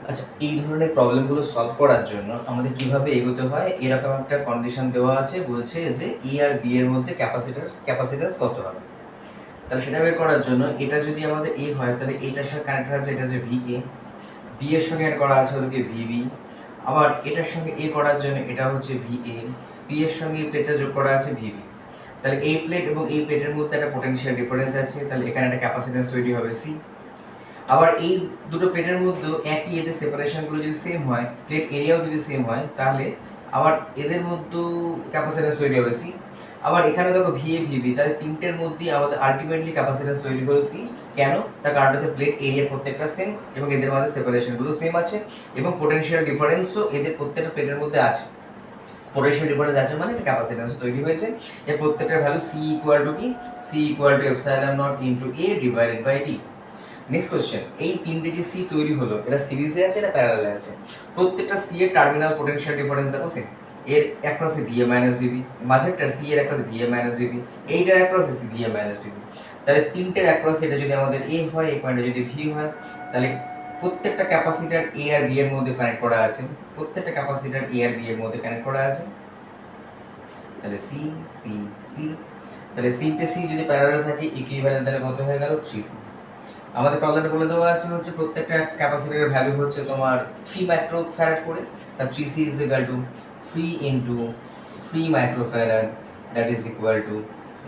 আচ্ছা, এই ধরনের প্রবলেমগুলো সলভ করার জন্য আমাদের কিভাবে এগোতে হয়, এরকম একটা কন্ডিশন দেওয়া আছে, বলছে যে ই আর বি এর মধ্যে ক্যাপাসিট্যান্স কত হবে। তাহলে সেটা বের করার জন্য এটা যদি আমাদের এ হয় তাহলে এটার সঙ্গে কানেক্ট আছে, এটা হচ্ছে ভি এ, বি এর সঙ্গে অ্যাড করা আছে হলো কি ভিবি, আবার এটার সঙ্গে এ করার জন্য এটা হচ্ছে ভি এ, বি এর সঙ্গে এই প্লেটটা যোগ করা আছে ভিবি। তাহলে এই প্লেট এবং এই প্লেটের মধ্যে একটা পোটেনশিয়াল ডিফারেন্স আছে, তাহলে এখানে একটা ক্যাপাসিট্যান্স তৈরি হবে সি। আবার এই দুটো প্লেটের মধ্যে একই এতে সেপারেশনগুলো যদি সেম হয়, প্লেট এরিয়াও যদি সেম হয়, তাহলে আবার এদের মধ্যে ক্যাপাসিট্যান্স তৈরি হবে সি। আবার এখানে দেখো ভি এ ভিবি, তাহলে তিনটের মধ্যে আমাদের আলটিমেটলি ক্যাপাসিট্যান্স তৈরি হলো সি। কেন? তার কারণ হচ্ছে প্লেট এরিয়া প্রত্যেকটা সেম এবং এদের মধ্যে সেপারেশনগুলো সেম আছে এবং পোটেনশিয়াল ডিফারেন্সও এদের প্রত্যেকটা প্লেটের মধ্যে আছে। পোটেনশিয়াল ডিফারেন্স আছে মানে একটা ক্যাপাসিট্যান্স তৈরি হয়েছে। এর প্রত্যেকটার ভ্যালু সি ইকুয়াল টু কি? C equal to epsilon not into A divided by D. Next question, এই তিনটে যে সি তৈরি হলো এরা সিরিজে আছে না প্যারালালে আছে? প্রত্যেকটা সি এর টার্মিনাল পোটেনশিয়াল ডিফারেন্স দেখো সেম। এর অ্যাক্রসে ভিএ মাইনাস বিবি, মাঝেরটা সি এর অ্যাক্রসে ভিএ মাইনাস বিবি, এইটার অ্যাক্রসে সি ভিএ মাইনাস বিবি। তাহলে তিনটের অ্যাক্রসে এটা যদি আমাদের এ হয়, এই পয়েন্টে যদি ভি হয়, তাহলে প্রত্যেকটা ক্যাপাসিটার এ আর বি এর মধ্যে কানেক্ট করা আছে, প্রত্যেকটা ক্যাপাসিটার এ আর বি এর মধ্যে কানেক্ট করা আছে। তাহলে সি সি সি, তাহলে তিনটে সি যদি প্যারালাল থাকে ইকুইভ্যালেন্ট, তাহলে কত হয়ে গেল? 3c। আমাদের প্রবলেমটা বলে দেওয়া আছে হচ্ছে প্রত্যেকটা ক্যাপাসিটরের ভ্যালু হচ্ছে তোমার 3 মাইক্রোফ্যারাড করে, তা 3c is equal to 3 into 3 microfarad, that is equal to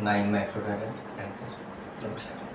9 microfarad. Answer. নমস্কার।